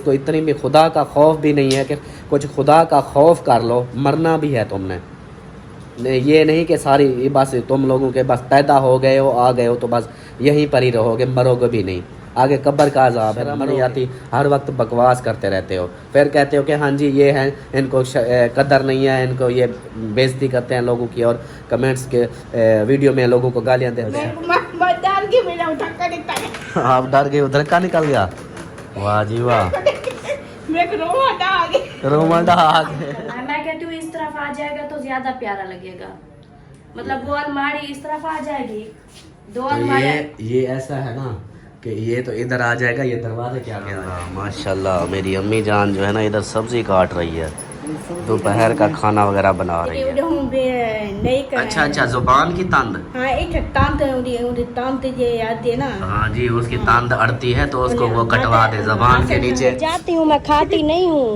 उसको इतनी भी खुदा का खौफ भी नहीं है कि कुछ खुदा का खौफ कर लो, मरना भी है तुमने। ये नहीं कि सारी बस तुम लोगों के बस पैदा हो गए हो, आ गए हो तो बस यहीं पर ही रहोगे, मरोगे भी नहीं। आगे कब्र का अज़ाब है, मर जाती। हर वक्त बकवास करते रहते हो, फिर कहते हो कि हाँ जी ये हैं, इनको कदर नहीं है, इनको ये बेइज्जती करते हैं लोगों की, और कमेंट्स के वीडियो में लोगों को गालियाँ देते हैं। आप डर गए, उधर का निकल गया। वाह जी वाह, रोमांडा आ गया। मैं कहती हूँ इस तरफ आ जाएगा तो ज्यादा प्यारा लगेगा, मतलब वो अलमारी इस तरफ आ जाएगी, दो तो अलमारी। ये ऐसा है ना कि ये तो इधर आ जाएगा, ये दरवाजे के आगे आ जाएगा। माशाल्लाह मेरी अम्मी जान जो है ना इधर सब्जी काट रही है, दोपहर का खाना वगैरह बना रही है। अच्छा अच्छा, जुबान की तंद। हाँ जी, उसकी तंद अड़ती है तो उसको वो कटवा दे जुबान के नीचे। जाती हूँ, मैं खाती नहीं हूँ।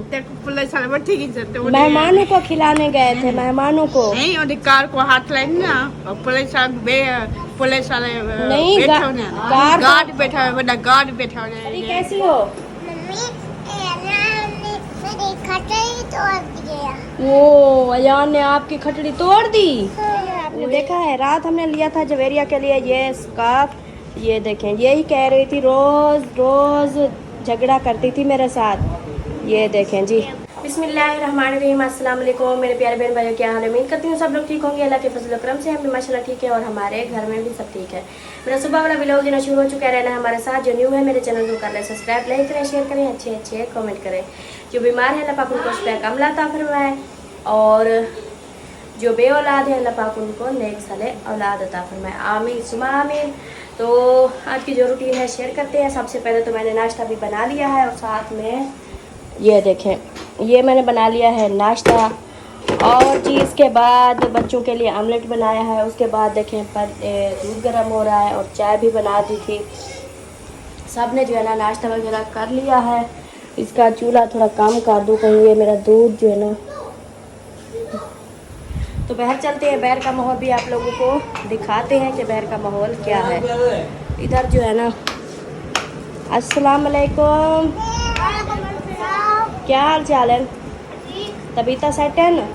मेहमानों को खिलाने गए थे, मेहमानों को नहीं, कार को हाथ लाइन ना, पुलिस वाले नहीं, गार्ड बैठा है, बड़ा गार्ड बैठा है। कैसी हो? वो अयान ने आपकी खटड़ी तोड़ दी। आपने देखा है, रात हमने लिया था जवेरिया के लिए ये स्कार्फ, ये देखें, यही कह रही थी रोज रोज झगड़ा करती थी मेरे साथ। ये देखें जी। बिस्मिल्लाहिर्रहमानिर्रहीम, अस्सलाम वालेकुम मेरे प्यारे बहन भाइयों, क्या हाल है? उम्मीद करती हूँ सब लोग ठीक होंगे, अल्लाह के फजल करम से हम भी माशाल्लाह ठीक है, और हमारे घर में भी सब ठीक है। मेरा सुबह वाला व्लॉग देना शुरू हो चुका है। रहना हमारे साथ, जो न्यू है मेरे चैनल को कर लें सब्सक्राइब, लाइक करें, शेयर करें, अच्छे अच्छे कमेंट करें। जो बीमार है अल्लाह पाक उनको शिफा कामिला अता फरमाए, और जो बे औलाद है अल्लाह पाक उनको नेक सालेह औलाद अता फरमाए, आमीन सुमा आमीन। तो आज की जो रूटीन है शेयर करते हैं। सबसे पहले तो मैंने नाश्ता भी बना लिया है, और साथ में ये देखें, ये मैंने बना लिया है नाश्ता, और जी इसके बाद बच्चों के लिए ऑमलेट बनाया है। उसके बाद देखें पर दूध गर्म हो रहा है, और चाय भी बना दी थी। सब ने जो है ना नाश्ता वगैरह कर लिया है। इसका चूल्हा थोड़ा कम कर दूँ, कहीं ये मेरा दूध जो है ना। तो बाहर चलते हैं, बाहर का माहौल भी आप लोगों को दिखाते हैं कि बाहर का माहौल क्या है। इधर जो है ना, अस्सलाम वालेकुम, क्या हाल चाल है? तबीयत सेट है ना?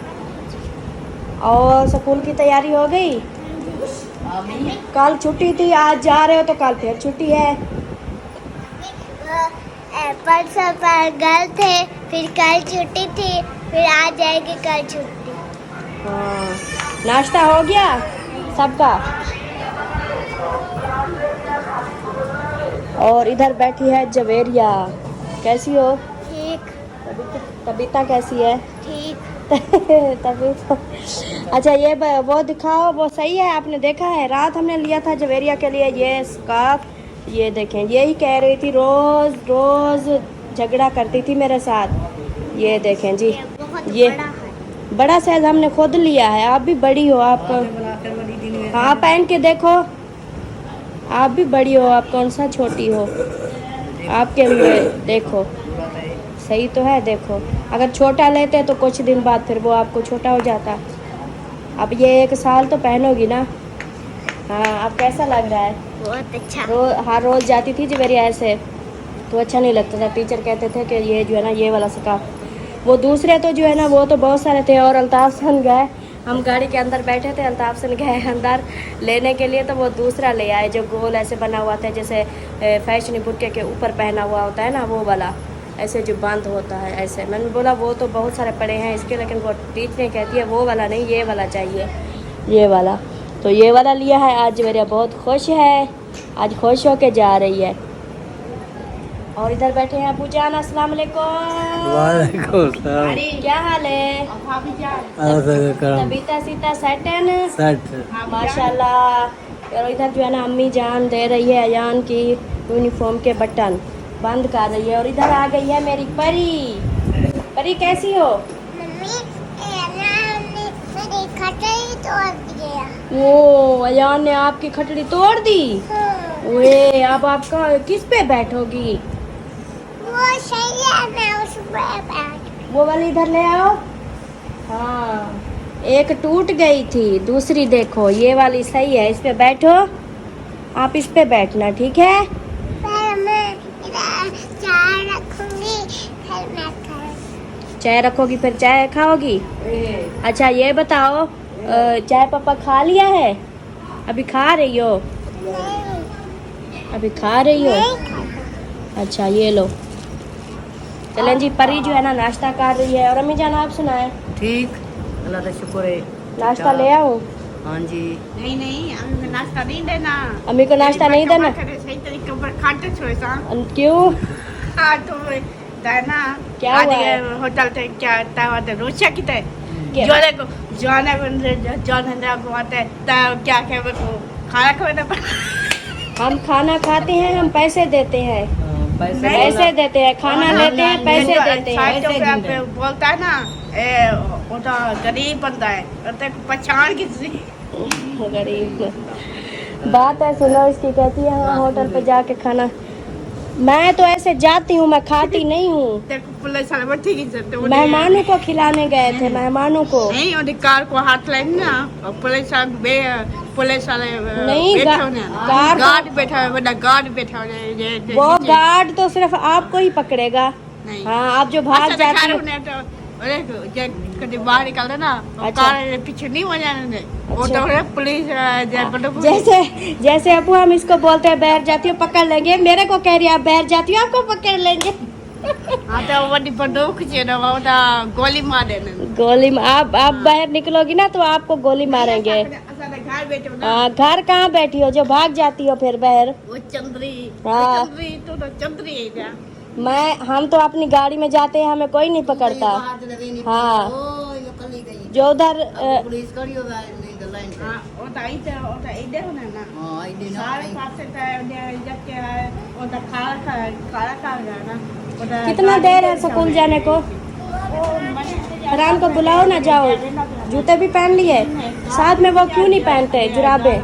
और स्कूल की तैयारी हो गई? कल छुट्टी थी, आज जा रहे हो तो कल फिर छुट्टी है। परसों पर गए थे, फिर कल छुट्टी थी, फिर आज जाएगी कल छुट्टी। हाँ, नाश्ता हो गया सबका? और इधर बैठी है जवेरिया, कैसी हो? ठीक। तबीयत कैसी है? ठीक। तबीयत अच्छा, ये वो दिखाओ, वो सही है? आपने देखा है, रात हमने लिया था जवेरिया के लिए ये स्कार्फ, ये देखें, यही कह रही थी रोज रोज झगड़ा करती थी मेरे साथ। ये देखें जी, ये बड़ा साइज हमने खुद लिया है, आप भी बड़ी हो, आप हाँ पहन के देखो, आप भी बड़ी हो, आप कौन सा छोटी हो? आपके में देखो सही तो है। देखो, अगर छोटा लेते तो कुछ दिन बाद फिर वो आपको छोटा हो जाता। अब ये 1 साल तो पहनोगी ना? हाँ, अब कैसा लग रहा है? बहुत अच्छा। हर रोज़ जाती थी जवेरिया ऐसे तो अच्छा नहीं लगता था। टीचर कहते थे कि ये जो है ना, ये वाला स्कार्फ। वो दूसरे तो जो है ना, वो तो बहुत सारे थे। और अल्ताफ़ सन गए, हम गाड़ी के अंदर बैठे थे, अल्ताफ़ सन गए अंदर लेने के लिए, तो वो दूसरा ले आए जो गोल ऐसे बना हुआ था, जैसे फैशनी बुर्के के ऊपर पहना हुआ होता है ना, वो वाला ऐसे जो बंद होता है ऐसे। मैंने बोला वो तो बहुत सारे पड़े हैं इसके, लेकिन वो टीचर कहती है वो वाला नहीं, ये वाला चाहिए, ये वाला। तो ये वाला लिया है। आज जवेरिया बहुत खुश है, आज खुश होके जा रही है। और इधर बैठे हैं अबू जान, अस्सलाम वालेकुम। वालेकुम सलाम। क्या हाल है? तबीयत सीता सेट है ना? सेट माशाल्लाह। और इधर जो है ना, अम्मी जान दे रही है अयान की यूनिफॉर्म के बटन, बंद कर रही है। और इधर आ गई है मेरी परी। परी कैसी हो? मम्मी, मेरी खटरी तोड़ दिया। वो अयान ने आपकी खटड़ी तोड़ दी। वे, अब आपका किस पे बैठोगी? वो सही है, मैं उस पे बैठ। वो वाली इधर ले आओ। हाँ, एक टूट गई थी, दूसरी देखो, ये वाली सही है, इस पे बैठो। आप इस पे बैठना, ठीक है? पर मैं इधर चाय रखूंगी, चाय रखोगी फिर चाय खाओगी? अच्छा ये बताओ, चाय पापा खा लिया है? अभी खा रही हो? अभी खा रही हो? अच्छा ये लो। चलें जी, परी जो है ना नाश्ता कर रही है। और अम्मी जान आप सुनाए? ठीक, अल्लाह का शुक्र है। नाश्ता ले आऊं? हाँ जी। नहीं नहीं, हमें नाश्ता नहीं देना। अम्मी को नाश्ता नहीं देना? सही तरीके पर खाते छोड़ सा। क्यों? हाँ तो ना क्या हुआ है? होटल थे क्या तावा थे रोचा की थे क्या? जोने को जोने को आते ताव क्या कहवे को खाना खवाना हम खाना खाते हैं, हम पैसे देते हैं। पैसे पैसे देते हैं, खाना लेते हैं, पैसे देते हैं। साइड पे बोलता है ना वो तो गरीब बंदा है तो पहचान किसी गरीब बात है। सुनो इसकी, कहती है हाँ होटल पे जाके खाना। मैं तो ऐसे जाती हूँ, मैं खाती नहीं हूँ। पुलिस वाले बैठी की सकते मेहमानों को खिलाने गए थे, मेहमानों को। नहीं अधिकार को हाथ लेने ना और पुलिस वाले नहीं, बैठे होने गार्ड बैठा है, बड़ा गार्ड बैठा है। वो गार्ड तो सिर्फ आपको ही पकड़ेगा। नहीं। हाँ, आप जो भाग जाती हो। कभी बाहर निकलते ना अच्छा। कार पीछे नहीं हो जाने वो तो है पुलिस जैसे अबू हम इसको बोलते हैं बैठ जाती हो पकड़ लेंगे, मेरे को कह रही है आप बैठ जाती हो आपको पकड़ लेंगे। हाँ तो बड़ी बंदूक से ना वो तो गोली मार देना। गोली आप बाहर निकलोगी ना तो आपको गोली मारेंगे। घर बैठे हो ना हाँ, घर कहाँ बैठी हो जो भाग जाती हो फिर बाहर? वो चंद्री हाँ। तो चंद्री है क्या? हम तो अपनी गाड़ी में जाते हैं, हमें कोई नहीं पकड़ता। हाँ, जो उधर पुलिस करी हो लाइन पे। हाँ वो तो आई देखो ना हाँ आई दिन सारे पास से जब के वो तो खाना ना वो तो कितना देर है स्कूल जाने को? फरहान को बुलाओ ना, जाओ। जूते भी पहन लिए साथ में, वो क्यों नहीं पहनते जुराबे?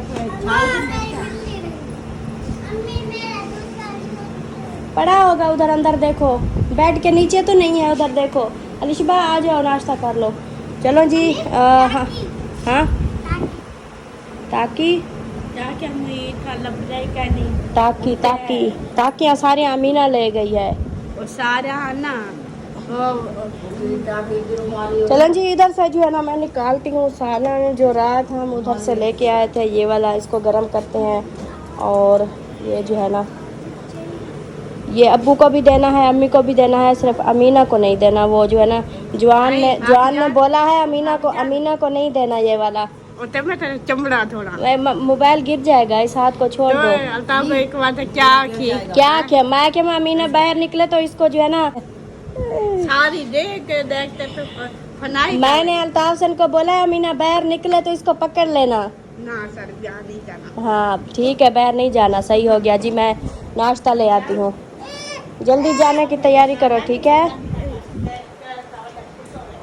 पड़ा होगा उधर अंदर, देखो बेड के नीचे तो नहीं है उधर, देखो। अलिशबा आ जाओ नाश्ता कर लो। चलो जी। हाँ हाँ, ताकि ताकि सारी अमीना ले गई है। वो सारा ना चलो जी, इधर से जो है ना मैं निकालती हूँ सालन जो रात हम उधर से लेके आए थे, ये वाला इसको गर्म करते हैं। और ये जो है ना ये अब्बू को भी देना है, अम्मी को भी देना है, सिर्फ अमीना को नहीं देना। वो जो है ना जवान ने बोला है अमीना को नहीं देना ये वाला। चमड़ा थोड़ा मोबाइल गिर जाएगा, इस हाथ को छोड़ दो। अल्ताफ एक बात है, क्या मैं अमीना बाहर निकले तो इसको जो है ना सारी देखते तो फनाई मैंने अल्ताफ सन को बोला है अमीना बाहर निकले तो इसको पकड़ लेना। ना सर ब्याह नहीं जाना। हाँ ठीक है, बाहर नहीं जाना, सही हो गया जी। मैं नाश्ता ले आती हूँ, जल्दी जाने की तैयारी करो, ठीक है।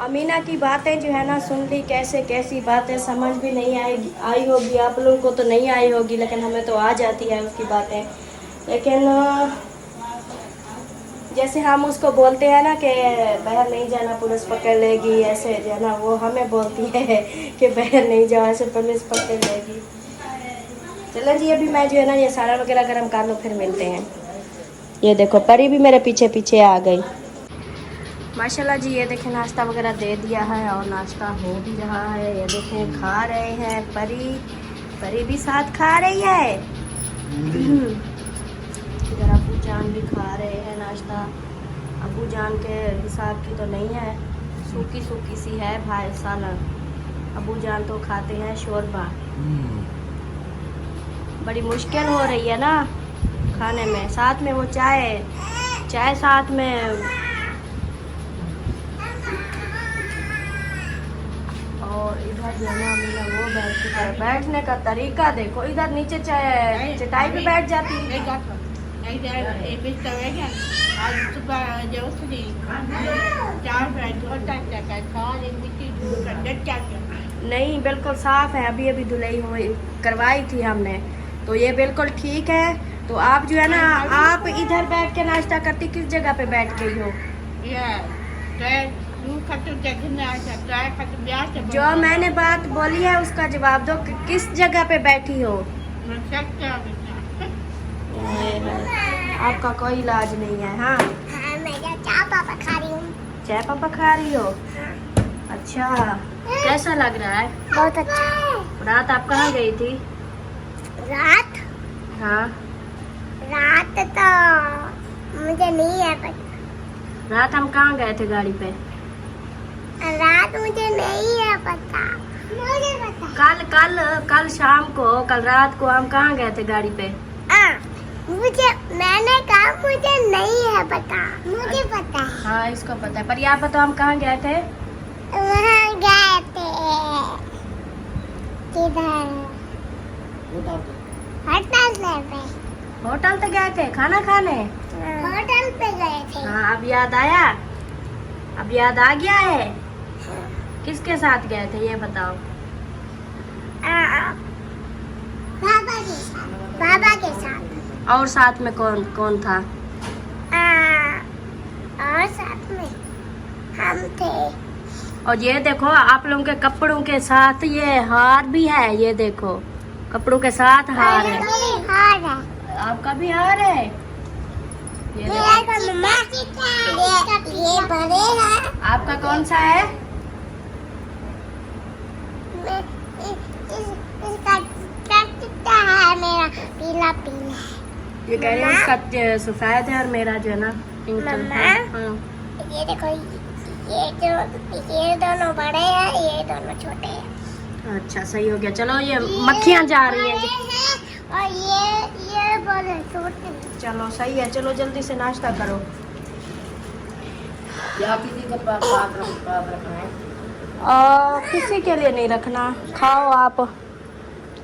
अमीना की बातें जो है ना सुन ली, कैसी बातें समझ भी नहीं आई होगी, आप लोगों को तो नहीं आई होगी, लेकिन हमें तो आ जाती है उसकी बातें। लेकिन जैसे हम उसको बोलते हैं ना कि बाहर नहीं जाना पुलिस पकड़ लेगी, ऐसे जो है ना वो हमें बोलती है कि बाहर नहीं जाओ ऐसे पुलिस पकड़ लेगी। चलो जी, अभी मैं जो है ना ये सारा वगैरह गर्म कर लूँ, फिर मिलते हैं। ये देखो परी भी मेरे पीछे पीछे आ गई। माशाल्लाह जी, ये देखें नाश्ता वगैरह दे दिया है और नाश्ता हो भी रहा है। ये देखें खा रहे हैं, परी भी साथ खा रही है। इधर अबू जान भी खा रहे हैं नाश्ता। अबू जान के हिसाब की तो नहीं है, सूखी सूखी सी है भाई सालन। अबू जान तो खाते हैं शोरबा। बड़ी मुश्किल हो रही है ना खाने में, साथ में वो चाय साथ में। और इधर जो है ना मीना वो बैठने का तरीका देखो, इधर नीचे चटाई पे बैठ जाती है। नहीं बिल्कुल साफ है, अभी धुलाई हुई करवाई थी हमने, तो ये बिल्कुल ठीक है। तो आप जो है ना आप इधर बैठ के नाश्ता करती, किस जगह पे बैठ गई हो? जो मैंने बात बोली है उसका जवाब दो, कि किस जगह पे बैठी हो? आपका कोई इलाज नहीं है। हाँ मैं चाय पापा खा रही हूँ। चाय पापा खा रही हो? अच्छा, कैसा लग रहा है? बहुत अच्छा। रात आप कहाँ गई थी? रात हाँ, रात तो मुझे नहीं है पता। रात हम कहाँ गए थे गाड़ी पे? रात मुझे नहीं है पता। मुझे पता। कल कल कल शाम को, कल रात को हम कहाँ गए थे गाड़ी पे? मुझे, मैंने कहा मुझे नहीं है पता। मुझे पता है। हाँ, इसको पता है। पर यहाँ बताओ हम कहाँ गए थे? वहाँ गए थे। किधर? होटल पे। होटल पे गए थे खाना खाने। होटल पे गए थे। हाँ, अब याद आया? अब याद आ गया है? किसके साथ गए थे ये बताओ? बाबा के साथ। बाबा के साथ। और साथ में कौन कौन था? और साथ में हम थे। और ये देखो, आप लोगों के कपड़ों के साथ ये हार भी है। ये देखो, कपड़ों के साथ हार है। हार है। आपका भी हार है? ये मेरा देखो। तो मम्मा ये बड़े हैं। आपका कौन सा है? इसका कटता है मेरा पीला पीला। ये कह रहे हैं उसका सफेद है और मेरा जो है ना पिंक कलर मम्मा? है। हाँ। ये देखो, ये दोनों बड़े हैं, ये दोनों छोटे हैं। अच्छा, सही हो गया। चलो, ये मक्खियाँ जा रही हैं। और ये बड़े छोटे। चलो, सही है। चलो जल्दी से नाश्ता करो। या किसी का पाप रखना है? किसी के लिए नहीं रखना, खाओ आप।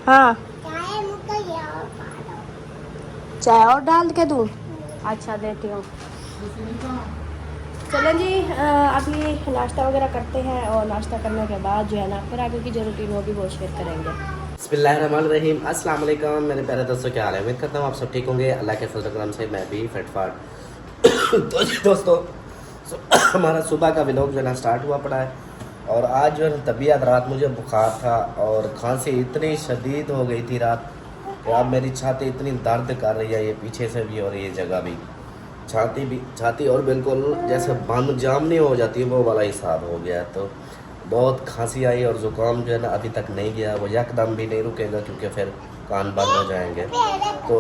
हाँ, चाय मुझको ये और पा दो। चाय और डाल के दूँ? अच्छा, देती हूँ। चलो जी, अभी नाश्ता वगैरह करते हैं और नाश्ता करने के बाद जो है ना फिर आगे की जो रूटीन होगी वो शेयर करेंगे। बिस्मिल्लाहिर्रहमानिर्रहीम। अस्सलाम वालेकुम मेरे प्यारे दोस्तों, क्या हाल है? उम्मीद करता हूँ आप सब ठीक होंगे। अल्लाह के फजल करम से मैं भी फिटफाट। तो दोस्तों, हमारा सुबह का व्लॉग जो है ना स्टार्ट हुआ पड़ा है। और आज जो है तबीयत, रात मुझे बुखार था और खांसी इतनी शदीद हो गई थी रात। अब मेरी छाती इतनी दर्द कर रही है, ये पीछे से भी और ये जगह भी, छाती और बिल्कुल जैसे बंद जामनी हो जाती है वो वाला हिसाब हो गया है। तो बहुत खांसी आई और ज़ुकाम जो है ना अभी तक नहीं गया, वो यकदम भी नहीं रुकेगा क्योंकि फिर कान बंद हो जाएंगे। तो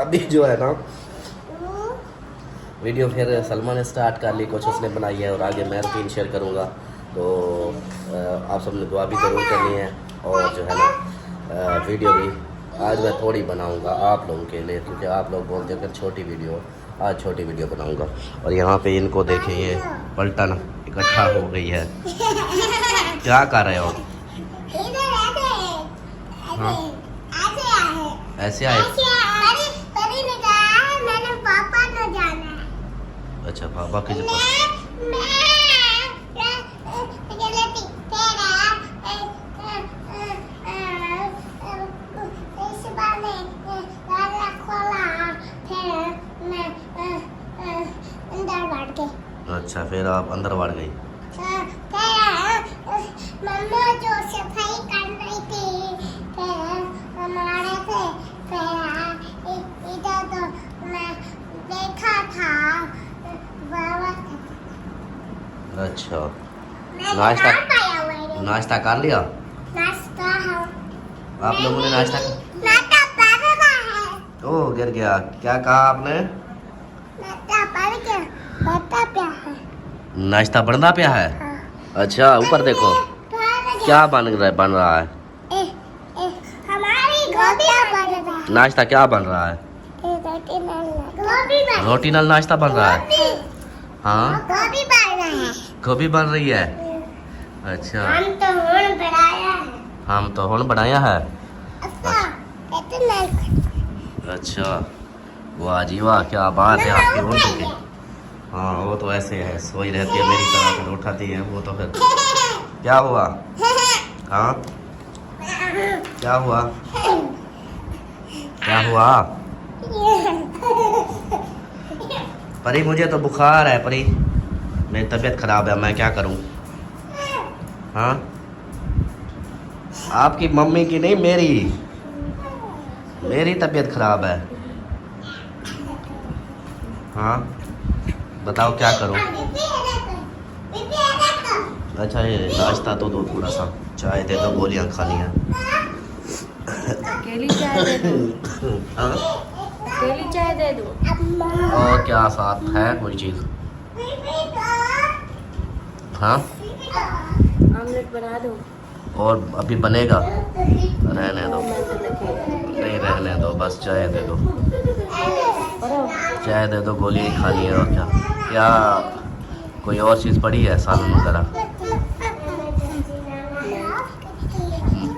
अभी जो है ना वीडियो फिर सलमा ने स्टार्ट कर ली, कुछ उसने बनाई है और आगे मैं रूटीन शेयर करूँगा। तो आप सबने दुआ भी ज़रूर करनी है और जो है ना वीडियो भी आज मैं थोड़ी बनाऊंगा आप लोगों के लिए, क्योंकि आप लोग बोलते हैं कि छोटी वीडियो, आज छोटी वीडियो बनाऊंगा। और यहाँ पे इनको देखें, ये पलटन इकट्ठा हो गई है। क्या कर रहे हो? हाँ, ऐसे आए? मैंने पापा को जाना है। अच्छा, पापा के पास। अच्छा, फिर आप अंदर बढ़ गई। मम्मा जो सफाई कर रही थी, फिर हमारे थे, फिर इधर तो मैं देखा था बाबा। अच्छा, नाश्ता कर लिया? नाश्ता है। आप लोगों ने नाश्ता? नाश्ता कर रहा है। ओह, गिर गया। क्या कहा आपने? नाश्ता पड़ गया, बता क्या है? नाश्ता बनना पिया है? अच्छा, ऊपर देखो क्या बन रहा है। हमारी गोभी बन रहा है। नाश्ता क्या बन रहा है? रोटी नाल नाश्ता बन रहा है। हाँ, गोभी बन रहा है। गोभी बन रही है। अच्छा, हम तो हुन बनाया है। हम तो हुन बनाया है। इतना अच्छा, वाह जी वाह, क्या बात है आपकी हुन की। हाँ, वो तो ऐसे है, सोई रहती है मेरी तरह, फिर उठाती है वो। तो फिर क्या हुआ? हाँ, क्या हुआ? क्या हुआ? परी, मुझे तो बुखार है परी, मेरी तबीयत खराब है, मैं क्या करूं? हाँ, आपकी मम्मी की नहीं, मेरी तबीयत खराब है। हाँ, बताओ क्या करो। अच्छा ये नाश्ता तो दो थोड़ा सा, चाय दे दो, गोलियां खानी है। अकेली चाय दे दो, हाँ? अकेली चाय दे दो। और क्या साथ है कोई चीज़? हाँ ऑमलेट बना दो। और अभी बनेगा? रहने दो, मैं तो लगी। नहीं रहने दो, बस चाय दे दो, और चाय दे दो, गोली ही खानी है। और क्या क्या कोई और चीज़ पड़ी है सालन वगैरह?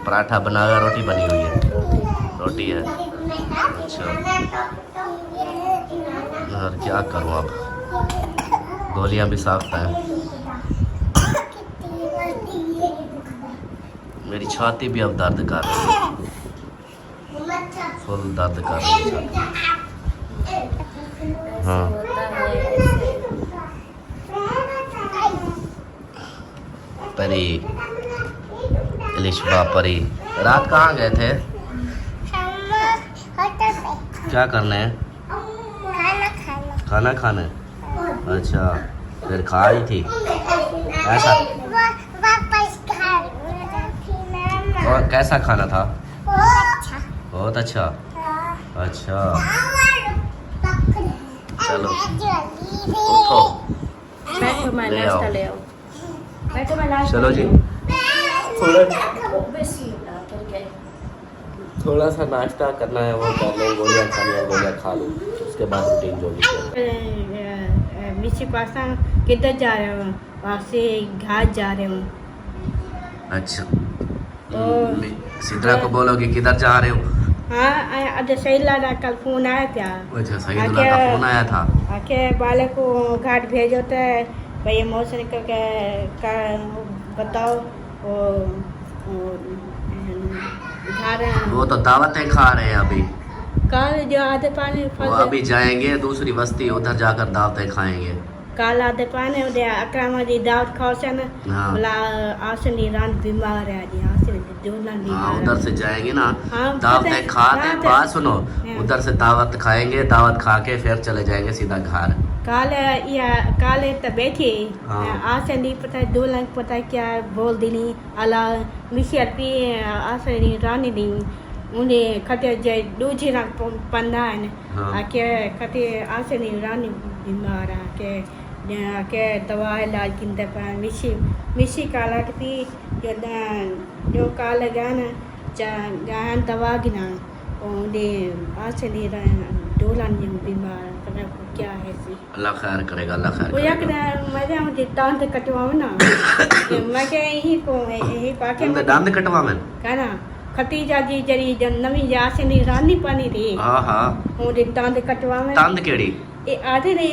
पराठा बना हुआ, रोटी बनी हुई है? रोटी है, अच्छा। और क्या करूँ अब, गोलियां भी साफ है। मेरी छाती भी अब दर्द कर रही है, फुल दर्द कर रही है छाती। हाँ परी, इलिशबा परी, रात कहाँ गए थे? क्या करने हैं? खाना खाने? अच्छा, फिर खा ही थी ऐसा? और कैसा खाना था? बहुत अच्छा। अच्छा चलो उठो, बैठो, मैं ले आओ। नाश्ता ले आओ। बैठो, मैं नाश्ता चलो जी, ले आओ। थोड़ा सा नाश्ता करना है, वो कर लो, गोलियां खानी है, गोलियां खा लो, उसके बाद रूटीन जो भी है। मिशी पासा किधर जा रहे हो? वहाँ से घाट जा रहे हो। अच्छा सिद्रा को बोलो कि किधर जा रहे हो? हाँ आज सहीला का कल फोन आया था। अच्छा सईदुल्लाह का फोन आया था। आके वाले को घाट भेजो तो भैया मौसम का बताओ वो घर वो तो दावतें खा रहे हैं अभी, कल जो आधे पानी वो अभी जाएंगे दूसरी बस्ती, उधर जाकर दावतें खाएंगे। कल आधे पानी उधर अकराम दी दावत खाओ से ना हाँ। बोला आसन ईरान बीमार है जी, आसन दुल्हन हाँ बीमार उधर है। से जाएंगे ना, हाँ, दावतें पता- खा के, दावतें- बात सुनो, हाँ। उधर से दावत खाएंगे, दावत खा के फिर चले जाएंगे सीधा घर। काल या काल तो बैठी हाँ। आसन नहीं पता दुल्हन पता क्या बोल दी नहीं अला मिशियर पी आसन रानी दी उन्हें खते जे दूजी रंग पंदा है हाँ। आके खते आसन रानी बीमार के दवा इलाज किंतु पर मिशी काला की जो काला गाना गान दवा गिना उन्हें आसन दुल्हन बीमार पता क्या है सी अल्लाह खैर करेगा, अल्लाह खैर वो याक करेगा। मजा मुझे दांत कटवाओ ना मैं क्या यही पाके उनके दांत कटवा में? कहना खतीजा जी जरी जन नवी जासे नी रानी पानी री हाँ हाँ, मुझे दांत कटवा में तंद केड़ी? ए आधे ने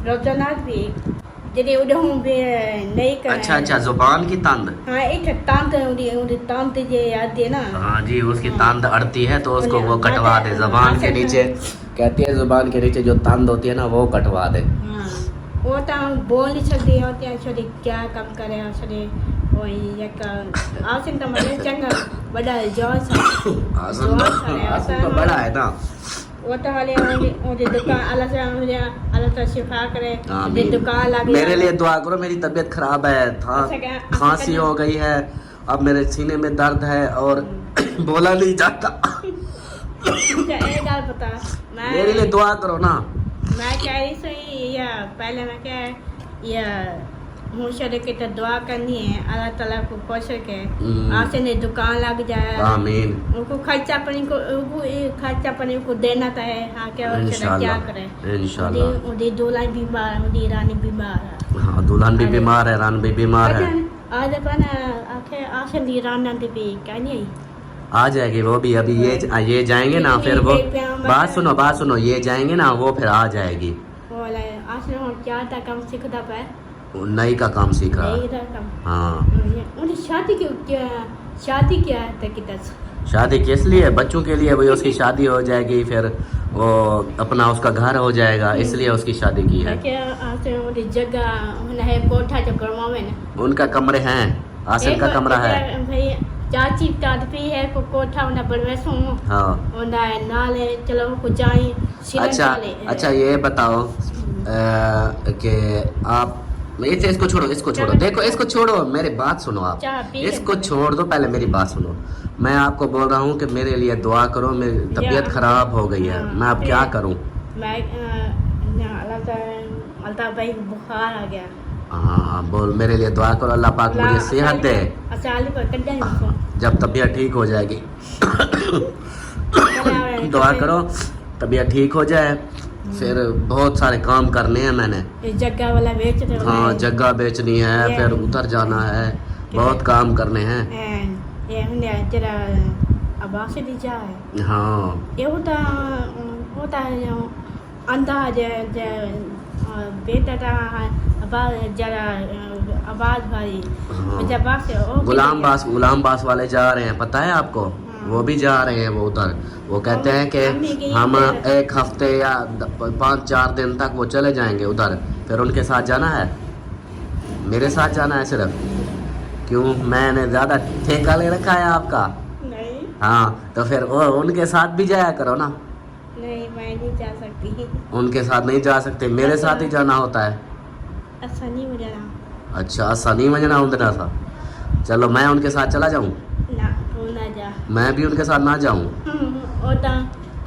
रोजाना भी जरी उडहूं बे नहीं कर अच्छा अच्छा, जुबान की तंद। हाँ एक तांत उड़ी तांत जे याद है ना हाँ जी, उसकी तंद अड़ती है तो उसको वो कटवा दे, जुबान के नीचे कहती है, जुबान के नीचे जो तंद होती है ना वो कटवा दे। हाँ वो तो बोल नहीं सकती होती है छोड़ी क्या काम करे छोड़ी वही एक आसन तो मजे चंगा बड़ा जोश आसन तो बड़ा है ना। वो तो वाले मुझे दुकान अल्लाह से शिफा करे मुझे आमीन। दुकान लगी मेरे लिए दुआ करो, मेरी तबीयत खराब है, अच्छा क्या? खांसी हो गई है, अब मेरे सीने में दर्द है और बोला नहीं जाता। एक बात बता मेरे लिए दुआ करो ना। मैं कह रही सही या पहले मैं क्या या मुझे के तो दुआ करनी है अल्लाह ताला को खुश के आसे ने दुकान लग जाए आमीन उनको खर्चा पानी को देना था है हाँ क्या क्या करे इंशाल्लाह। उदी दुल्हन बीमार उदी रानी बीमार है हाँ दुल्हन भी बीमार है, रान भी बीमार है। आज अपन आखे आसे दी राना दी भी क्या नहीं आ जाएगी वो भी, अभी ये जाएंगे ना फिर वो, बात सुनो, ये जाएंगे ना वो फिर आ जाएगी। बोले आसे हम क्या था कम सीखता पे नई का काम सीख रहा नहीं है। था कम हाँ उनकी शादी क्या है किधर शादी किस लिए? बच्चों के लिए, भाई उसकी शादी हो जाएगी फिर वो अपना उसका घर हो जाएगा, इसलिए उसकी शादी की है। जगह है कोठा जो करवावे ना उनका कमरे हैं, आसिफ का कमरा है। भाई चाची तादपी है को कोठा उन्हें बनवेसो हाँ उन्हें नाले चलो को जाए अच्छा ये बताओ कि आप इसको छोड़ो, इसको छोड़ो, देखो इसको छोड़ो, मेरी बात सुनो आप, चाय पी के इसको छोड़ दो, पहले मेरी बात सुनो। मैं आपको बोल रहा हूँ कि मेरे लिए दुआ करो, मेरी तबीयत खराब हो गई है, मैं अब क्या करूँ? मैं अल्ताफ भाई बुखार आ गया। हाँ बोल, मेरे लिए दुआ करो, अल्लाह पाक मुझे सेहत दे, अचाली पर कट जाए जब तबीयत ठीक हो जाएगी दुआ करो तबीयत ठीक हो जाए। फिर बहुत सारे काम करने हैं मैंने, जग्गा वाला बेच रहे हो। हाँ जगह बेचनी है, फिर उधर जाना है, बहुत काम करने हैं। ये हमने जरा आवाज दी जाए। हाँ ये होता है जो अंदाज बेटा था आवाज जरा आवाज भाई हाँ। जब से गुलाम बास वाले जा रहे हैं, पता है आपको? वो भी जा रहे हैं, वो उधर वो कहते हैं कि हम एक हफ्ते या 5-4 दिन तक वो चले जाएंगे उधर, फिर उनके साथ जाना है, मेरे साथ जाना है सिर्फ। क्यों, मैंने ज़्यादा ठेका ले रखा है आपका? नहीं हाँ तो फिर वो उनके साथ भी जाया करो ना। नहीं मैं नहीं जा सकती, उनके साथ नहीं जा सकते, मेरे साथ ही जाना होता है। ऐसा नहीं हो जाना। अच्छा ऐसा नहीं मजना उधर था, चलो मैं उनके साथ चला जाऊँ? ना वो ना जा। मैं भी उनके साथ ना जाऊँ? होता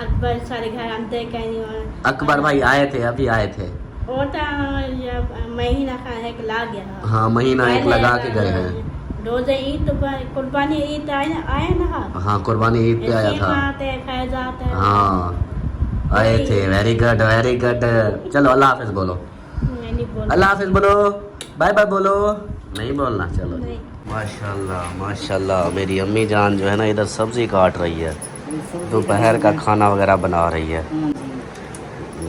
अकबर सारे घर अंदर कहीं अकबर भाई आए थे, अभी आए थे। होता महीना का एक ला गया। हाँ महीना एक लगा के गए हैं। रोजे ईद तो कुर्बानी ईद आया ना। हाँ कुर्बानी ईद पे आया था। फैजात है। हाँ आए थे, वेरी गुड वेरी गुड। चलो अल्लाह हाफिज बोलो, मैं नहीं बोल अल्लाह हाफिज बोलो, बाय बाय बोलो, नहीं बोलना? चलो नहीं। माशाल्लाह माशाल्लाह, मेरी अम्मी जान जो है ना इधर सब्जी काट रही है, दोपहर का खाना वगैरह बना रही है।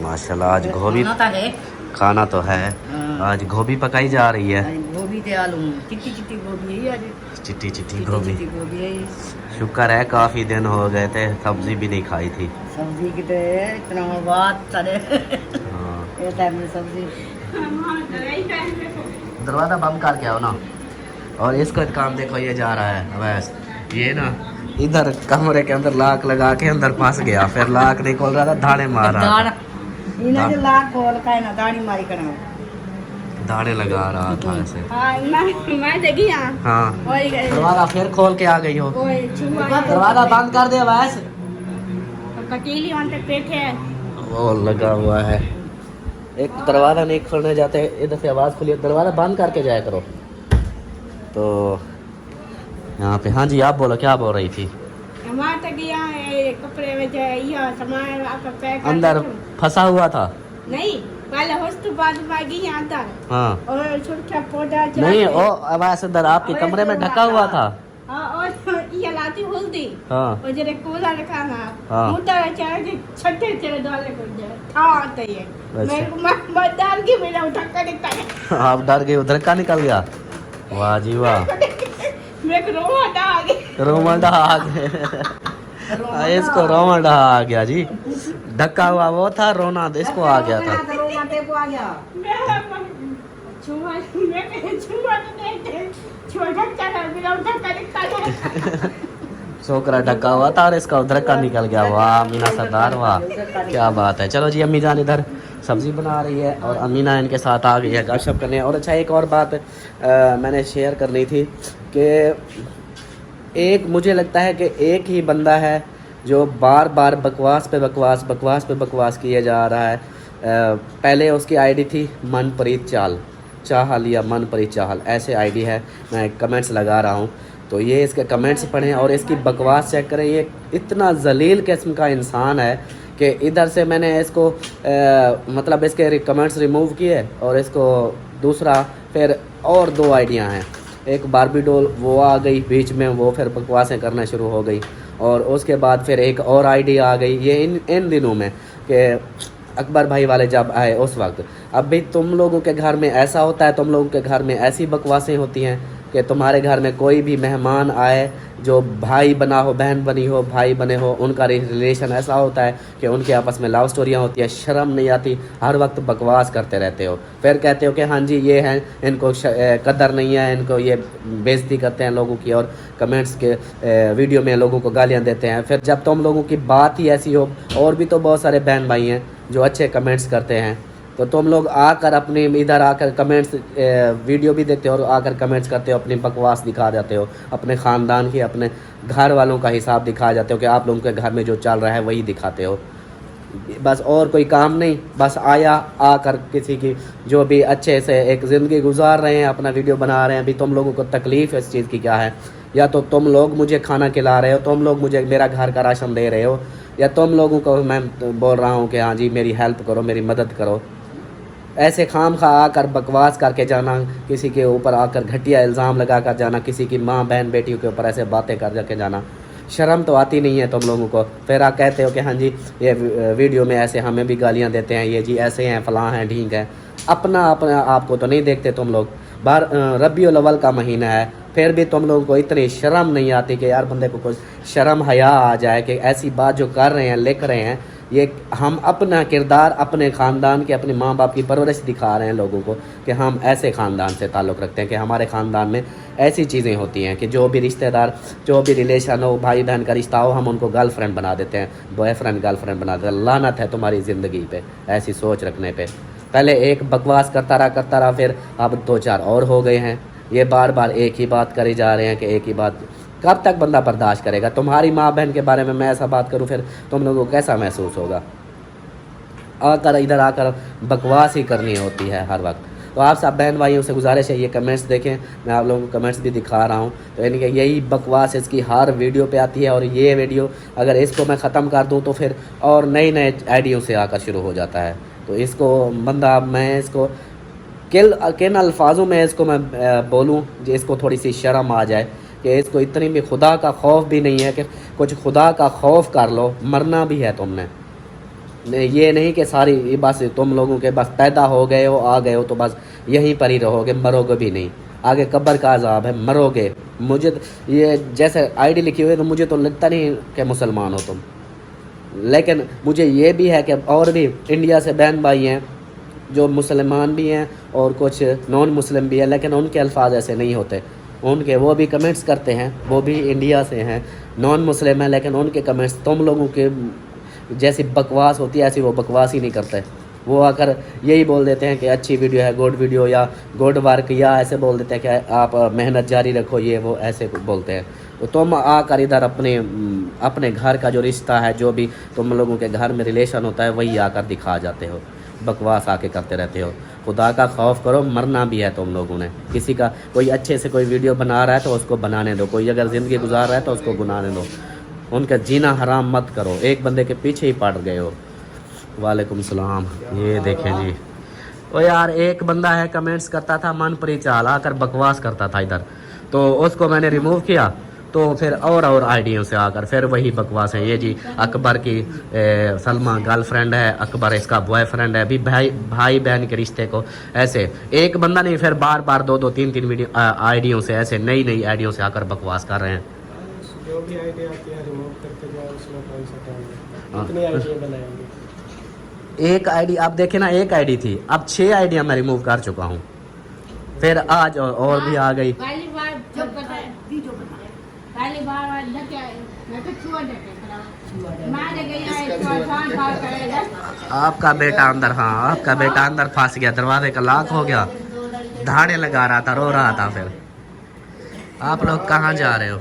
माशाल्लाह आज गोभी खाना तो है, आज गोभी पकाई जा रही है। गोभी ते आलू चिट्टी चिट्टी गोभी है आज, चिट्टी चिट्टी गोभी। गोभी है। शुक्र है काफ़ी दिन हो गए थे सब्जी भी नहीं खाई थी। सब्जी की तो इतना बात करे। हाँ ये टाइम में सब्जी दरवाज़ा बंद करके आओ ना। और इसका काम देखो, ये जा रहा है बस, ये ना इधर कमरे के अंदर लाक लगा के अंदर फंस गया, फिर लाक नहीं खोल रहा था, धाड़े मार रहा था। इन्हें जो लाख खोल का है ना दाढ़ी मारी करना, धाड़े लगा रहा था ऐसे। मैं देखी यहाँ। हाँ वही दरवाज़ा फिर खोल के आ गई हो, कोई छुआ दरवाज़ा बंद कर दे बस। कटीली वहाँ तक पेट है। वो लगा हुआ है, एक दरवाज़ा नहीं खोलने जाते, इधर से आवाज़ खुली, दरवाज़ा बंद करके जाया करो। तो यहाँ पे हाँ जी आप बोलो, क्या बोल रही थी? वहाँ तक यहाँ कपड़े में जो ये सामान आपका पैक अंदर फंसा हुआ था? नहीं पहले होस्ट बाद में गई अंदर। हाँ और छोटा पौधा नहीं, वो आवाज़ अंदर आपके कमरे में ढका हुआ था। हाँ और ये लाती बोलती हाँ और जरे कोला रखा ना हाँ। मुद्दा चाहे कि छठे चले डाले को जाए था आता ये अच्छा। मेरे को मत डाल के मेरा उठा कर दिखता है। आप डर गए, उधर का निकल गया? वाह जी वाह, मेरे को रोमांडा आ गया। रोमांडा आ गया इसको, रोमांडा आ गया जी, ढका हुआ वो था, रोना इसको आ गया था। छुआ तो नहीं छोटा चला मेरा उठा कर दिखता है। छोकरा ढका हुआ था और इसका उधर का निकल गया। वाह मीना सरदार वाह, क्या बात है। चलो जी अम्मी जान इधर सब्ज़ी बना रही है और अमीना इनके साथ आ गई है गपशप करने। और अच्छा एक और बात मैंने शेयर करनी थी कि एक मुझे लगता है कि एक ही बंदा है जो बार बार बकवास पे बकवास किया जा रहा है। पहले उसकी आईडी थी मनप्रीत चाहल या मनप्रीत चाहल, ऐसे आईडी है, मैं कमेंट्स लगा रहा हूँ, तो ये इसके कमेंट्स पढ़ें और इसकी बकवास चेक करें। ये इतना जलील किस्म का इंसान है कि इधर से मैंने इसको मतलब इसके कमेंट्स रिमूव किए और इसको दूसरा फिर और 2 आइडियाँ हैं, एक बारबी डॉल वो आ गई बीच में, वो फिर बकवासें करना शुरू हो गई। और उसके बाद फिर एक और आईडी आ गई ये इन दिनों में कि अकबर भाई वाले जब आए उस वक्त। अब भी तुम लोगों के घर में ऐसा होता है, तुम लोगों के घर में ऐसी बकवासें होती हैं कि तुम्हारे घर में कोई भी मेहमान आए जो भाई बना हो, बहन बनी हो, भाई बने हो, उनका रिलेशन ऐसा होता है कि उनके आपस में लव स्टोरियाँ होती हैं, शर्म नहीं आती, हर वक्त बकवास करते रहते हो, फिर कहते हो कि हाँ जी ये हैं, इनको कदर नहीं है, इनको ये बेइज्जती करते हैं लोगों की और कमेंट्स के वीडियो में लोगों को गालियाँ देते हैं। फिर जब तुम लोगों की बात ही ऐसी हो, और भी तो बहुत सारे बहन भाई हैं जो अच्छे कमेंट्स करते हैं, तो तुम लोग आकर अपने इधर आकर कमेंट्स वीडियो भी देखते हो और आकर कमेंट्स करते हो, अपनी बकवास दिखा जाते हो, अपने ख़ानदान की अपने घर वालों का हिसाब दिखा जाते हो कि आप लोगों के घर में जो चल रहा है वही दिखाते हो। बस और कोई काम नहीं, बस आकर किसी की जो भी अच्छे से एक ज़िंदगी गुजार रहे हैं, अपना वीडियो बना रहे हैं। अभी तुम लोगों को तकलीफ़ इस चीज़ की क्या है? या तो तुम लोग मुझे खाना खिला रहे हो, तुम लोग मुझे मेरा घर का राशन दे रहे हो, या तुम लोगों को मैं बोल रहा हूँ कि हाँ जी मेरी हेल्प करो, मेरी मदद करो। ऐसे खाम खा आकर बकवास करके जाना, किसी के ऊपर आकर घटिया इल्ज़ाम लगा कर जाना, किसी की माँ बहन बेटियों के ऊपर ऐसे बातें कर जाके जाना, शर्म तो आती नहीं है तुम लोगों को। फिर आप कहते हो कि हाँ जी ये वीडियो में ऐसे हमें भी गालियाँ देते हैं, ये जी ऐसे हैं, फलां हैं, ढींग है। अपना आपको तो नहीं देखते तुम लोग। रबीउल अव्वल का महीना है, फिर भी तुम लोगों को इतनी शर्म नहीं आती कि यार बंदे को कुछ शर्म हया आ जाए कि ऐसी बात जो कर रहे हैं, लिख रहे हैं, ये हम अपना किरदार, अपने ख़ानदान के, अपने माँ बाप की परवरिश दिखा रहे हैं लोगों को कि हम ऐसे ख़ानदान से ताल्लुक़ रखते हैं कि हमारे ख़ानदान में ऐसी चीज़ें होती हैं कि जो भी रिश्तेदार, जो भी रिलेशन हो, भाई बहन का रिश्ता हो, हम उनको गर्लफ्रेंड बना देते हैं, बॉयफ्रेंड गर्लफ्रेंड बना देते हैं। लानत है तुम्हारी ज़िंदगी पे ऐसी सोच रखने पे। पहले एक बकवास करता रहा, फिर अब 2-4 और हो गए हैं। ये बार बार एक ही बात करी जा रहे हैं कि एक ही बात, कब तक बंदा बर्दाश्त करेगा? तुम्हारी माँ बहन के बारे में मैं ऐसा बात करूँ, फिर तुम लोगों को कैसा महसूस होगा? आकर इधर आकर बकवास ही करनी होती है हर वक्त। तो आप सब बहन भाइयों से गुजारिश है, ये कमेंट्स देखें, मैं आप लोगों को कमेंट्स भी दिखा रहा हूँ। तो यानी कि यही बकवास इसकी हर वीडियो पे आती है, और ये वीडियो अगर इसको मैं ख़त्म कर दूँ तो फिर और नए आइडियों से आकर शुरू हो जाता है। तो इसको बंदा, मैं इसको किन अल्फाजों में इसको मैं बोलूँ जो इसको थोड़ी सी शर्म आ जाए कि इसको इतनी भी खुदा का खौफ भी नहीं है कि कुछ खुदा का खौफ कर लो, मरना भी है तुमने। ये नहीं कि सारी बस तुम लोगों के बस पैदा हो गए हो, आ गए हो तो बस यहीं पर ही रहोगे, मरोगे भी नहीं। आगे कब्र का अज़ाब है, मरोगे। मुझे ये जैसे आईडी लिखी हुई है तो मुझे तो लगता नहीं कि मुसलमान हो तुम, लेकिन मुझे ये भी है कि और भी इंडिया से बहन भाई हैं जो मुसलमान भी हैं और कुछ नॉन मुस्लिम भी हैं, लेकिन उनके अल्फाज ऐसे नहीं होते। उनके वो भी कमेंट्स करते हैं, वो भी इंडिया से हैं, नॉन मुस्लिम हैं, लेकिन उनके कमेंट्स तुम लोगों के जैसी बकवास होती है ऐसी वो बकवास ही नहीं करते। वो आकर यही बोल देते हैं कि अच्छी वीडियो है, गुड वीडियो या गुड वर्क, या ऐसे बोल देते हैं कि आप मेहनत जारी रखो, ये वो ऐसे बोलते हैं। तो तुम आकर इधर अपने घर का जो रिश्ता है, जो भी तुम लोगों के घर में रिलेशन होता है, वही आकर दिखा जाते हो, बकवास आके करते रहते हो। खुदा का खौफ करो, मरना भी है तुम लोगों ने। किसी का कोई अच्छे से कोई वीडियो बना रहा है तो उसको बनाने दो, कोई अगर ज़िंदगी गुजार रहा है तो उसको गुनाने दो। उनका जीना हराम मत करो, एक बंदे के पीछे ही पड़ गए हो। वालेकुम सलाम। ये देखें जी, ओ यार एक बंदा है कमेंट्स करता था, मनप्रीत चाल आकर बकवास करता था इधर, तो उसको मैंने रिमूव किया, तो फिर और आइडियों से आकर फिर वही बकवास है। ये जी अकबर की सलमा गर्लफ्रेंड है, अकबर इसका बॉयफ्रेंड है। अभी भाई बहन के रिश्ते को ऐसे एक बंदा नहीं, फिर बार 2-3 वीडियो आइडियों से, ऐसे नई आइडियों से आकर बकवास कर रहे हैं। जो भी आइडिया आती है रिमूव करते जाओ, उसमें कौन सा टाइम है? कितनी आइडिया बनाएंगे? एक आईडी आप देखें ना, एक आईडी थी, अब 6 आइडिया मैं रिमूव कर चुका हूँ। फिर आज और भी आ गई। पहली बार जब पहली बार लेके आए, मैं तो छुआ देते मारे गई। आपका बेटा अंदर, हाँ आपका बेटा अंदर फंस गया, दरवाजे का लॉक हो गया, धाड़े लगा रहा था, रो रहा था। फिर आप लोग कहाँ जा रहे हो?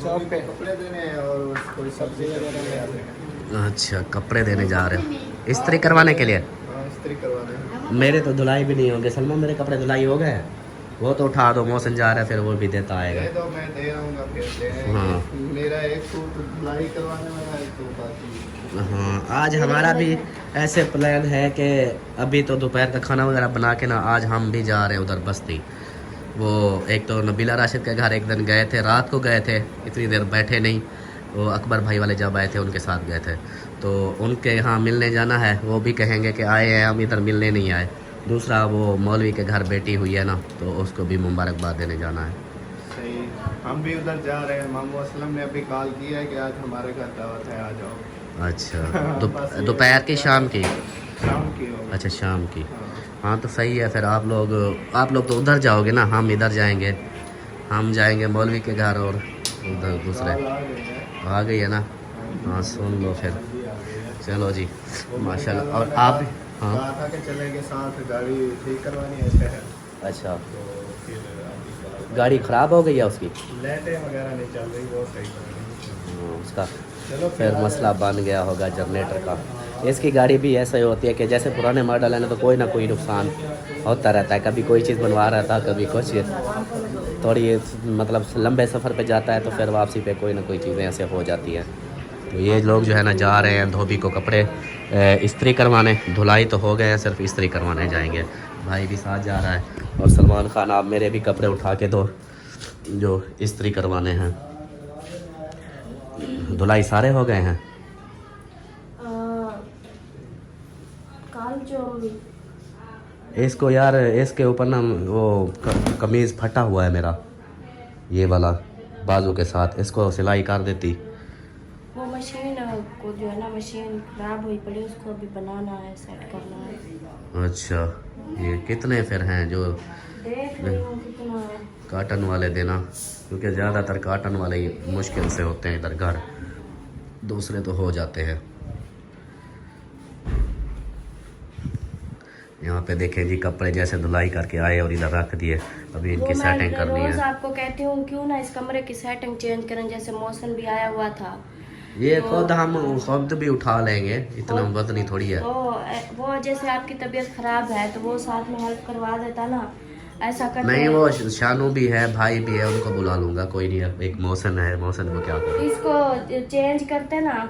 शॉप पे कपड़े देने और कोई सब्जी वगैरह। अच्छा, कपड़े देने जा रहे हो, इस्त्री करवाने के लिए? इस्त्री करवाने। मेरे तो धुलाई भी नहीं होंगे सलमा, मेरे कपड़े धुलाई हो गए। वो तो उठा दो, मौसम जा रहा है, फिर वो भी देता आएगा। तो मैं दे आऊँगा फिर। हाँ मेरा एक सूट धुलाई करवाने वाला है, तो बाकी। हाँ, आज हमारा भी ऐसे प्लान है कि अभी तो दोपहर का खाना वगैरह बना के ना आज हम भी जा रहे हैं उधर बस्ती। वो एक तो नबीला राशिद के घर एक दिन गए थे, रात को गए थे, इतनी देर बैठे नहीं। वो अकबर भाई वाले जब आए थे उनके साथ गए थे, तो उनके यहाँ मिलने जाना है। वो भी कहेंगे कि आए हैं, हम इधर मिलने नहीं आए। दूसरा वो मौलवी के घर बेटी हुई है ना, तो उसको भी मुबारकबाद देने जाना है। सही, हम भी उधर जा रहे हैं। मोहम्मद असलम ने अभी कॉल किया है कि आज हमारे घर दावत है, आ जाओ। अच्छा, दोपहर की शाम की? शाम की होगी। अच्छा, शाम की। हाँ तो सही है। फिर आप लोग तो उधर जाओगे ना, हम इधर जाएंगे। हम जाएंगे मौलवी के घर और उधर दूसरे आ गई है ना। हाँ सुन लो फिर, चलो जी माशाल्लाह। और आप हाँ। कहा था कि चलेंगे साथ, गाड़ी ठीक करवानी है शहर। अच्छा, तो फिर अभी गाड़ी ख़राब हो गई है उसकी? लाइटें वगैरह नहीं चल रही, वो सही कर रही। उसका चलो फिर आ मसला बन गया होगा जनरेटर का। इसकी गाड़ी भी ऐसा ही होती है कि जैसे पुराने मॉडल है ना, तो कोई ना कोई नुकसान होता रहता है। कभी कोई चीज़ बनवा रहा था, कभी कुछ। थोड़ी मतलब लंबे सफ़र पे जाता है तो फिर वापसी पे कोई ना कोई चीज़ें ऐसे हो जाती हैं। तो ये लोग जो है ना जा रहे हैं धोबी को कपड़े इस्त्री करवाने। धुलाई तो हो गए हैं, सिर्फ इस्त्री करवाने जाएंगे। भाई भी साथ जा रहा है। और सलमान खान, आप मेरे भी कपड़े उठा के दो जो इस्त्री करवाने हैं। धुलाई सारे हो गए हैं? काल जो इसको यार, इसके ऊपर ना वो कमीज़ फटा हुआ है मेरा, ये वाला बाजू के साथ। इसको सिलाई कर देती। वो मशीन को जो है ना, मशीन खराब हुई पड़ी, उसको अभी बनाना है, सेट करना है। अच्छा, ये कितने फिर हैं जो देख रही हूँ कितना है। काटन वाले देना, क्योंकि ज़्यादातर काटन वाले ही मुश्किल से होते हैं इधर घर, दूसरे तो हो जाते हैं। यहाँ पे देखें जी, कपड़े जैसे धुलाई करके आए और इधर रख दिए। अभी इनकी सेटिंग करनी रोज है। आपको कहती हूँ क्यों ना इस कमरे की सेटिंग चेंज करें, जैसे मौसम भी आया हुआ था। ये खुद हम खुद भी उठा लेंगे, इतना वजनी थोड़ी है। वो जैसे आपकी तबीयत खराब है तो वो साथ में हेल्प करवा देता ना, ऐसा करते नहीं, वो शानू भी है, भाई भी है, उनको बुला लूंगा, कोई नहीं है। एक मौसम है, मौसम को क्या करें। इसको चेंज करते ना,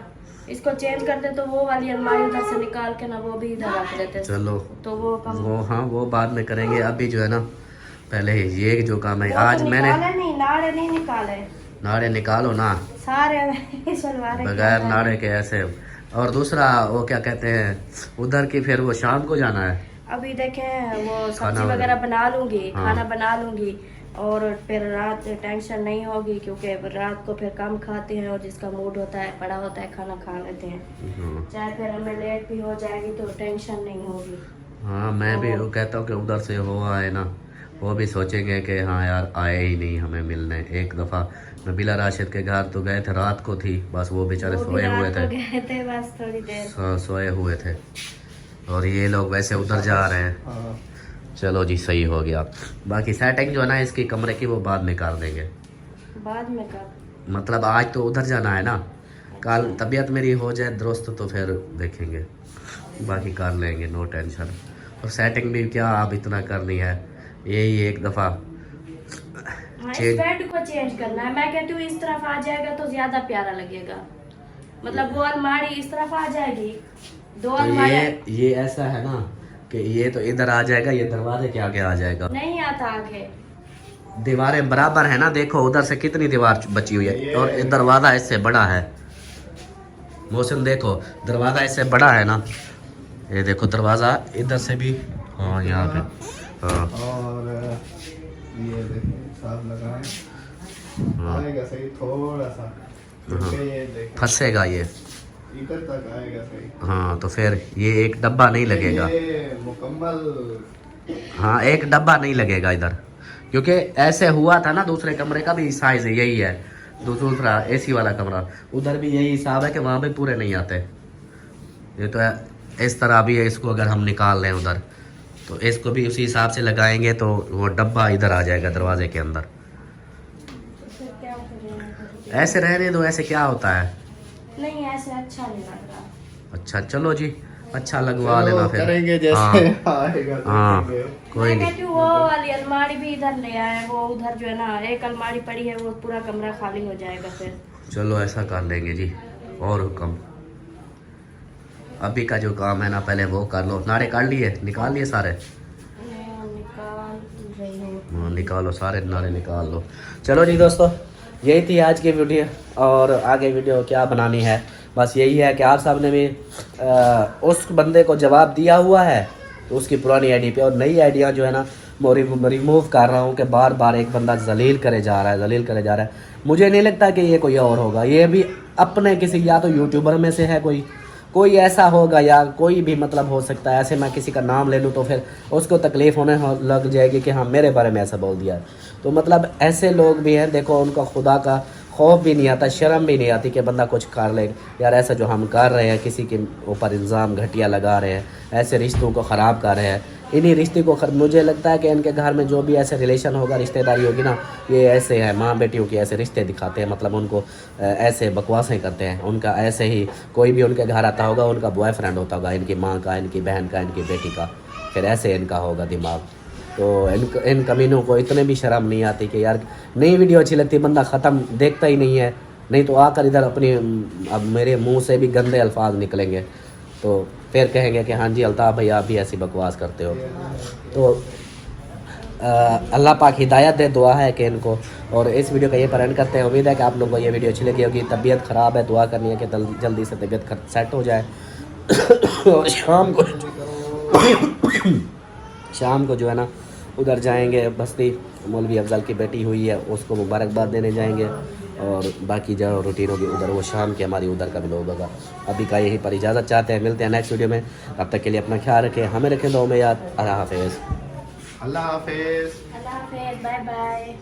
इसको चेंज करते तो वो वाली अलमारी उधर से निकाल के ना वो भी इधर रख देते। चलो तो वो कम वो, हाँ वो बाद में करेंगे। अभी जो है ना, पहले ये जो काम है वो आज तो मैंने निकाले नहीं, नाड़े नहीं निकाले, नाड़े निकालो ना, सारे सलवार बगैर नाड़े के ऐसे। और दूसरा वो क्या कहते हैं, उधर की फिर वो शाम को जाना है। अभी देखें वो खाना सब्जी वगैरह बना लूंगी, हाँ। खाना बना लूंगी, और फिर रात टेंशन नहीं होगी, क्योंकि रात को फिर कम खाते हैं और जिसका मूड होता है, पड़ा होता है, खाना खा लेते हैं। हाँ। चाहे फिर हमें लेट भी हो जाएगी तो टेंशन नहीं होगी। हाँ, मैं भी वो कहता हूँ कि उधर से हो आए ना, वो भी सोचेंगे कि हाँ यार आए ही नहीं हमें मिलने। एक दफ़ा नबीला राशिद के घर तो गए थे, रात को थी, बस वो बेचारे वो भी सोए हुए रात थे। को गए थे बस थोड़ी देर। हाँ, सोए हुए थे। और ये लोग वैसे उधर जा रहे हैं। हाँ। चलो जी, सही हो गया। बाकी सेटिंग जो है ना इसकी कमरे की, वो बाद में कर देंगे। बाद में कब? मतलब आज तो उधर जाना है ना, कल तबीयत मेरी हो जाए दुरुस्त तो फिर देखेंगे, बाकी कर लेंगे, नो टेंशन। और सेटिंग भी क्या अब इतना करनी है, यही एक दफ़ा हाँ, इस चेंज। बेड को चेंज करना है। मैं कहती हूँ इस तरफ आ जाएगा तो ज्यादा प्यारा लगेगा, मतलब वो अलमारी इस तरफ आ जाएगी, दो तो अलमारी। ये ऐसा है ना कि ये तो इधर आ जाएगा, ये दरवाजे के आगे आ जाएगा। नहीं आता आगे, दीवारें बराबर है ना, देखो उधर से कितनी दीवार बची हुई है, और ये दरवाजा इससे बड़ा है। मौसम देखो, दरवाजा इससे बड़ा है ना, ये देखो दरवाजा इधर से भी, हाँ यहाँ पे, हाँ और ये देखिए साफ लगाएं, आएगा सही थोड़ा सा, क्योंकि ये देखिए फंसेगा ये। इधर तक आएगा सही। हाँ, तो फिर ये एक डब्बा नहीं लगेगा। ये मुकम्मल। हाँ, एक डब्बा नहीं लगेगा इधर, क्योंकि ऐसे हुआ था ना, दूसरे कमरे का भी साइज यही है, दूसरा एसी वाला कमरा, उधर भी यही हिसाब है कि वहाँ पे पूरे नहीं आते। ये तो इस तरह भी है, इसको अगर हम निकाल लें उधर, तो इसको भी उसी हिसाब से लगाएंगे तो वो डब्बा इधर आ जाएगा दरवाजे के अंदर। फिर क्या करें? ऐसे रहने दो, ऐसे क्या होता है। नहीं ऐसे अच्छा नहीं लग रहा। अच्छा चलो जी, अच्छा लगवा चलो, लेना फिर, करेंगे जैसे आएगा हाँ, देखेंगे। कोई मैं नहीं। कहती हूँ वो वाली अलमारी भी इधर ले आए, वो उधर जो है ना एक अलमारी पड़ी है, वो पूरा कमरा खाली हो जाएगा फिर। चलो ऐसा कर लेंगे जी। और हुक्म, अभी का जो काम है ना पहले वो कर लो। नारे काट लिए, निकाल लिए सारे? मैं निकाल रही हूँ। हाँ, निकालो सारे नारे निकाल लो। चलो जी दोस्तों, यही थी आज की वीडियो, और आगे वीडियो क्या बनानी है बस यही है कि आप साहब ने भी उस बंदे को जवाब दिया हुआ है तो उसकी पुरानी आईडी पे, और नई आइडिया जो है ना मैं रिमूव कर रहा हूँ कि बार बार एक बंदा जलील करे जा रहा है, जलील करे जा रहा है। मुझे नहीं लगता कि ये कोई और होगा, ये भी अपने किसी या तो यूट्यूबर में से है, कोई ऐसा होगा, या कोई भी मतलब हो सकता है। ऐसे मैं किसी का नाम ले लूँ तो फिर उसको तकलीफ़ होने लग जाएगी कि हाँ मेरे बारे में ऐसा बोल दिया। तो मतलब ऐसे लोग भी हैं, देखो उनका खुदा का खौफ भी नहीं आता, शर्म भी नहीं आती कि बंदा कुछ कर ले। यार ऐसा जो हम कर रहे हैं, किसी के ऊपर इल्ज़ाम घटिया लगा रहे हैं, ऐसे रिश्तों को ख़राब कर रहे हैं, इन्हीं रिश्ते को मुझे लगता है कि इनके घर में जो भी ऐसे रिलेशन होगा, रिश्तेदारी होगी ना, ये ऐसे है, माँ बेटियों के ऐसे रिश्ते दिखाते हैं, मतलब उनको ऐसे बकवासें करते हैं। उनका ऐसे ही कोई भी उनके घर आता होगा, उनका बॉयफ्रेंड होता होगा, इनकी माँ का, इनकी बहन का, इनकी बेटी का, फिर ऐसे इनका होगा दिमाग। तो इन कमीनों को इतने भी शर्म नहीं आती कि यार नई वीडियो अच्छी लगती, बंदा ख़त्म देखता ही नहीं है, नहीं तो आकर इधर अपनी, अब मेरे मुंह से भी गंदे अल्फाज निकलेंगे तो फिर कहेंगे कि हाँ जी अल्ताफ़ भाई आप भी ऐसी बकवास करते हो। तो अल्लाह पाक हिदायत दे, दुआ है कि इनको। और इस वीडियो का ये पर एंड करते हैं। उम्मीद है कि आप लोगों को ये वीडियो अच्छी लगी होगी। तबीयत ख़राब है, दुआ करनी है कि जल्दी से तबीयत सेट हो जाए। और शाम को जो है ना उधर जाएंगे, बस्ती मौलवी अफजल की बेटी हुई है, उसको मुबारकबाद देने जाएंगे। और बाकी जो रूटीन होगी उधर, वो शाम की हमारी उधर का भी लोग होगा। अभी का यहीं पर इजाज़त चाहते हैं, मिलते हैं नेक्स्ट वीडियो में। तब तक के लिए अपना ख्याल रखें, हमें रखें दुआ में याद। अल्लाह हाफिज़। अल्लाह हाफिज़। अल्लाह हाफिज़, बाय बाय।